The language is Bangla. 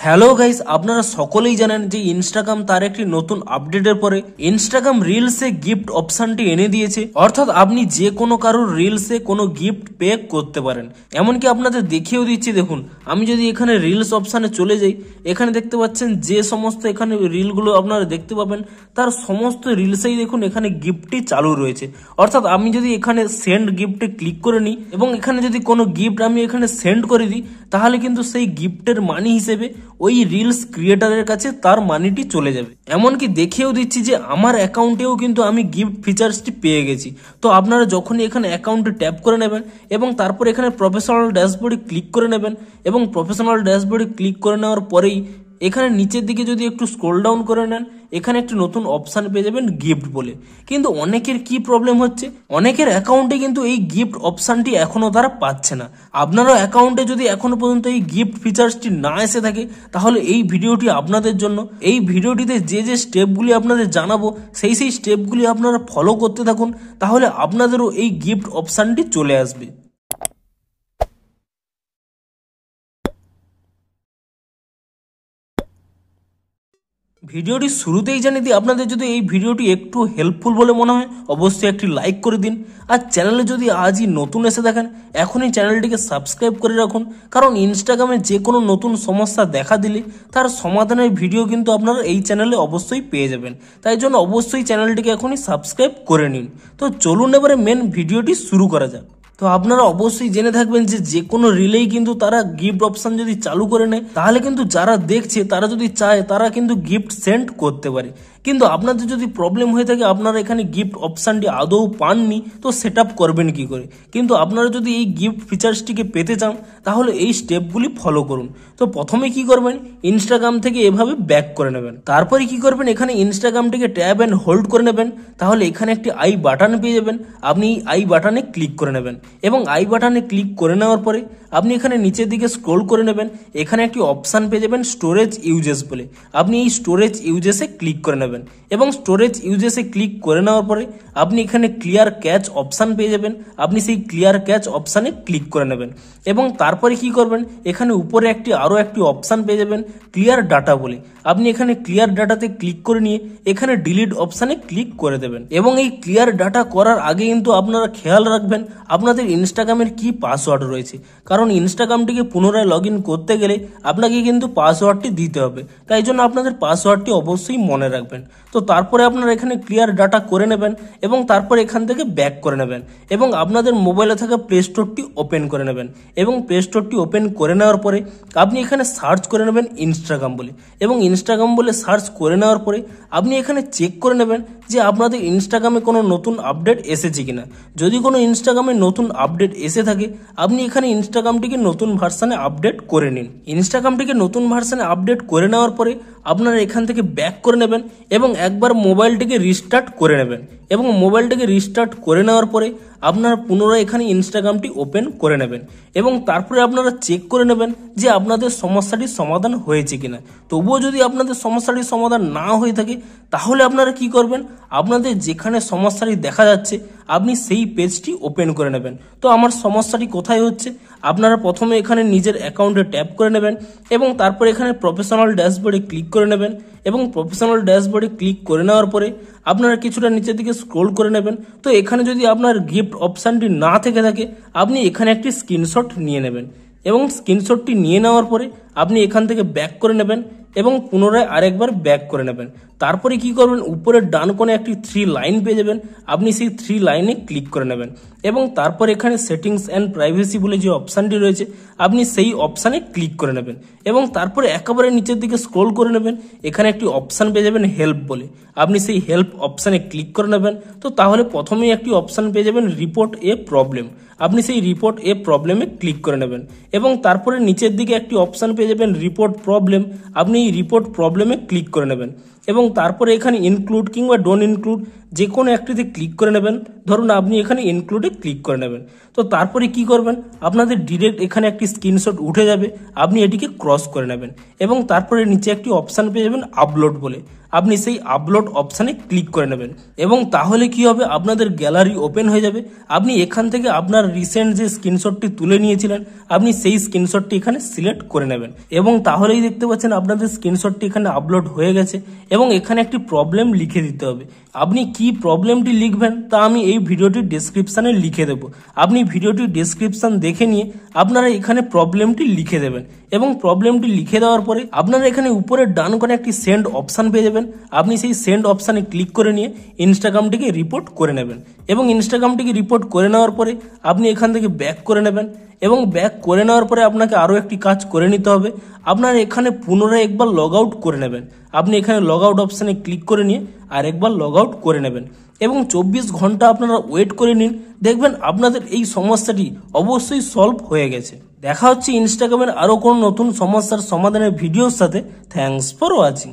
হ্যালো গাইস, আপনারা সকলেই জানেন যে ইনস্টাগ্রাম তার একটি নতুন আপডেটের পরে ইনস্টাগ্রাম রিলসে গিফট অপশনটি এনে দিয়েছে। অর্থাৎ আপনি যে কোনো কারোর রিলসে কোনো গিফট পে করতে পারেন। এমনকি আপনাদের দেখিয়েও দিচ্ছি, দেখুন আমি যদি এখানে রিলস অপশানে চলে যাই, এখানে দেখতে পাচ্ছেন যে সমস্ত এখানে রিলগুলো আপনারা দেখতে পাবেন তার সমস্ত রিলসেই দেখুন এখানে গিফটটি চালু রয়েছে। অর্থাৎ আমি যদি এখানে সেন্ড গিফটে ক্লিক করে নিই এবং এখানে যদি কোনো গিফট আমি এখানে সেন্ড করে দিই, তাহলে কিন্তু সেই গিফটের মানি হিসেবে ওই রিলস ক্রিয়েটারের কাছে তার মানিটি চলে যাবে। এমনকি দেখিয়েও দিচ্ছি যে আমার অ্যাকাউন্টেও কিন্তু আমি গিফট ফিচার্সটি পেয়ে গেছি। তো আপনারা যখনই এখানে অ্যাকাউন্টে ট্যাপ করে নেবেন এবং তারপর এখানে প্রফেশনাল ড্যাশবোর্ডে ক্লিক করে নেবেন এবং প্রফেশনাল ড্যাশবোর্ডে ক্লিক করে নেওয়ার পরেই এখানে নিচের দিকে যদি একটু স্ক্রল ডাউন করে নেন, এখানে একটি নতুন অপশন পেয়ে যাবেন গিফট বলে। কিন্তু অনেকের কি প্রবলেম হচ্ছে, অনেকের অ্যাকাউন্টে কিন্তু এই গিফট অপশনটি এখনো তারা পাচ্ছে না। আপনারও অ্যাকাউন্টে যদি এখনো পর্যন্ত এই গিফট ফিচার্সটি না এসে থাকে, তাহলে এই ভিডিওটি আপনাদের জন্য। এই ভিডিওটিতে যে যে স্টেপগুলি আপনাদের জানাবো সেই স্টেপগুলি আপনারা ফলো করতে থাকুন, তাহলে আপনাদেরও এই গিফট অপশনটি চলে আসবে। ভিডিওটি শুরুতেই জানিয়ে দিই, আপনাদের যদি এই ভিডিওটি একটু হেল্পফুল বলে মনে হয় অবশ্যই একটি লাইক করে দিন। আর চ্যানেলে যদি আজই নতুন এসে থাকেন, এখনই চ্যানেলটিকে সাবস্ক্রাইব করে রাখুন, কারণ ইনস্টাগ্রামে যে কোনো নতুন সমস্যা দেখা দিলে তার সমাধানের ভিডিও কিন্তু আপনারা এই চ্যানেলে অবশ্যই পেয়ে যাবেন। তাই জন্য অবশ্যই চ্যানেলটিকে এখনই সাবস্ক্রাইব করে নিন। তো চলুন এবারে মেন ভিডিওটি শুরু করা যাক। তো আপনারা অবশ্যই জেনে থাকবেন যে কোনো রিলেই কিন্তু তারা গিফট অপশন যদি চালু করে নেয়, তাহলে কিন্তু যারা দেখছে তারা যদি চায় তারা কিন্তু গিফট সেন্ড করতে পারে। কিন্তু আপনাদের যদি প্রবলেম হয়ে থাকে, আপনারা এখানে গিফট অপশানটি আদৌ পাননি, তো সেট আপ করবেন কি করে। কিন্তু আপনারা যদি এই গিফট ফিচার্সটিকে পেতে চান, তাহলে এই স্টেপগুলি ফলো করুন। তো প্রথমে কি করবেন, ইনস্টাগ্রাম থেকে এভাবে ব্যাক করে নেবেন। তারপরে কি করবেন, এখানে ইনস্টাগ্রামটিকে ট্যাব অ্যান্ড হোল্ড করে নেবেন। তাহলে এখানে একটি আই বাটন পেয়ে যাবেন, আপনি এই আই বাটনে ক্লিক করে নেবেন এবং আই বাটনে ক্লিক করে নেওয়ার পরে আপনি এখানে নিচের দিকে স্ক্রোল করে নেবেন। এখানে একটি অপশান পেয়ে যাবেন স্টোরেজ ইউজেস বলে, আপনি এই স্টোরেজ ইউজেসে ক্লিক করে নেবেন এবং স্টোরেজ ইউজেসে ক্লিক করে নেওয়ার পরে আপনি এখানে ক্লিয়ার ক্যাচ অপশান পেয়ে যাবেন, আপনি সেই ক্লিয়ার ক্যাচ অপশানে ক্লিক করে নেবেন এবং তারপরে কি করবেন, এখানে উপরে আরও একটি অপশান পেয়ে যাবেন ক্লিয়ার ডাটা বলে, আপনি এখানে ক্লিয়ার ডাটাতে ক্লিক করে নিয়ে এখানে ডিলিট অপশানে ক্লিক করে দেবেন। এবং এই ক্লিয়ার ডাটা করার আগে কিন্তু আপনারা খেয়াল রাখবেন আপনাদের ইনস্টাগ্রামের কি পাসওয়ার্ড রয়েছে, কারণ ইনস্টাগ্রামটিকে পুনরায় লগ ইন করতে গেলে আপনাকে কিন্তু পাসওয়ার্ডটি দিতে হবে। তাই জন্য আপনাদের পাসওয়ার্ডটি অবশ্যই মনে রাখবেন। তো তারপরে আপনারা এখানে ক্লিয়ার ডাটা করে নেবেন এবং তারপর এখান থেকে ব্যাক করে নেবেন এবং আপনাদের মোবাইলে থাকা প্লে স্টোরটি ওপেন করে নেবেন এবং প্লে স্টোরটি ওপেন করে নেওয়ার পরে আপনি এখানে সার্চ করে নেবেন ইনস্টাগ্রাম বলে এবং ইনস্টাগ্রাম বলে সার্চ করে নেওয়ার পরে আপনি এখানে চেক করে নেবেন যে আপনাদের ইনস্টাগ্রামে কোনো নতুন আপডেট এসেছে কিনা। যদি কোনো ইনস্টাগ্রামে নতুন আপডেট এসে থাকে, আপনি এখানে ইনস্টাগ্রামটিকে নতুন ভার্সানে আপডেট করে নিন। ইনস্টাগ্রামটিকে নতুন ভার্সানে আপডেট করে নেওয়ার পরে আপনারা এখান থেকে ব্যাক করে নেবেন এবং একবার মোবাইলটিকে রিস্টার্ট করে নেবেন এবং মোবাইলটিকে রিস্টার্ট করে নেওয়ার পরে আপনারা পুনরায় এখানে ইনস্টাগ্রামটি ওপেন করে নেবেন এবং তারপরে আপনারা চেক করে নেবেন যে আপনাদের সমস্যাটির সমাধান হয়েছে কিনা। তবুও যদি আপনাদের সমস্যাটির সমাধান না হয়ে থাকে, তাহলে আপনারা কি করবেন, আপনাদের যেখানে সমস্যাটি দেখা যাচ্ছে আপনি সেই পেজটি ওপেন করে নেবেন। তো আমার সমস্যাটি কোথায় হচ্ছে, আপনারা প্রথমে এখানে নিজের অ্যাকাউন্টে ট্যাপ করে নেবেন এবং তারপর এখানে প্রফেশনাল ড্যাশবোর্ডে ক্লিক করে নেবেন এবং প্রফেশনাল ড্যাশবোর্ডে ক্লিক করে নেওয়ার পরে আপনারা কিছুটা নিচের দিকে স্ক্রোল করে নেবেন। তো এখানে যদি আপনার গিফট অপশানটি না থেকে থাকে, আপনি এখানে একটি স্ক্রিনশট নিয়ে নেবেন এবং স্ক্রিনশটটি নিয়ে নেওয়ার পরে আপনি এখান থেকে ব্যাক করে নেবেন এবং পুনরায় আরেকবার ব্যাক করে নেবেন। তারপরে কি করবেন, উপরের ডান কোণে একটি 3 লাইন পেয়ে যাবেন, আপনি সেই 3 লাইনে ক্লিক করে নেবেন এবং তারপর এখানে সেটিংস অ্যান্ড প্রাইভেসি বলে যে অপশানটি রয়েছে আপনি সেই অপশানে ক্লিক করে নেবেন এবং তারপরে একেবারে নিচের দিকে স্ক্রোল করে নেবেন, এখানে একটি অপশান পেয়ে যাবেন হেল্প বলে, আপনি সেই হেল্প অপশানে ক্লিক করে নেবেন। তো তাহলে প্রথমেই একটি অপশান পেয়ে যাবেন রিপোর্ট এ প্রবলেম, আপনি সেই রিপোর্ট এ প্রবলেমে ক্লিক করে নেবেন এবং তারপরে নিচের দিকে একটি অপশান পেয়ে যাবেন রিপোর্ট প্রবলেম, আপনি এই রিপোর্ট প্রবলেমে ক্লিক করে নেবেন এবং তারপরে এখানে ইনক্লুড কিংবা ডোন্ট ইনক্লুড যে কোনো একটিতে ক্লিক করে নেবেন। ধরুন আপনি এখানে ইনক্লুডে ক্লিক করে নেবেন। তো তারপরে কি করবেন, আপনাদের ডিরেক্ট এখানে একটি স্ক্রিনশট উঠে যাবে, আপনি এটিকে ক্রস করে নেবেন এবং তারপরে নিচে একটি অপশান পেয়ে যাবেন আপলোড বলে, আপনি সেই আপলোড অপশানে ক্লিক করে নেবেন এবং তাহলে কি হবে, আপনাদের গ্যালারি ওপেন হয়ে যাবে। আপনি এখান থেকে আপনার রিসেন্ট যে স্ক্রিনশটটি তুলে নিয়েছিলেন আপনি সেই স্ক্রিনশটটি এখানে সিলেক্ট করে নেবেন এবং তাহলেই দেখতে পাচ্ছেন আপনাদের স্ক্রিনশটটি এখানে আপলোড হয়ে গেছে এবং এখানে একটি প্রবলেম লিখে দিতে হবে। আপনি কি প্রবলেমটি লিখবেন তা আমি এই ভিডিওটির ডেসক্রিপশানে লিখে দেব। আপনি ভিডিওটির ডেসক্রিপশান দেখে নিয়ে আপনারা এখানে প্রবলেমটি লিখে দেবেন এবং প্রবলেমটি লিখে দেওয়ার পরে আপনারা এখানে উপরে ডান কোণে একটি সেন্ড অপশান পেয়ে যাবেন। আপনি সেই সেন্ড অপশানে ক্লিক করে নিয়ে ইনস্টাগ্রামটিকে রিপোর্ট করে নেবেন এবং ইনস্টাগ্রামটিকে রিপোর্ট করে নেওয়ার পরে আপনি এখান থেকে ব্যাক করে নেবেন এবং ব্যাক করে নেওয়ার পরে আপনাকে আরও একটি কাজ করে নিতে হবে। আপনার এখানে পুনরায় একবার লগ আউট করে নেবেন। আপনি এখানে লগ আউট অপশানে ক্লিক করে নিয়ে আরেকবার লগ আউট করে নেবেন এবং 24 ঘন্টা আপনারা ওয়েট করে নিন, দেখবেন আপনাদের এই সমস্যাটি অবশ্যই সলভ হয়ে গেছে। দেখা হচ্ছে ইনস্টাগ্রামের আরও কোনো নতুন সমস্যার সমাধানের ভিডিওর সাথে। Thanks for watching.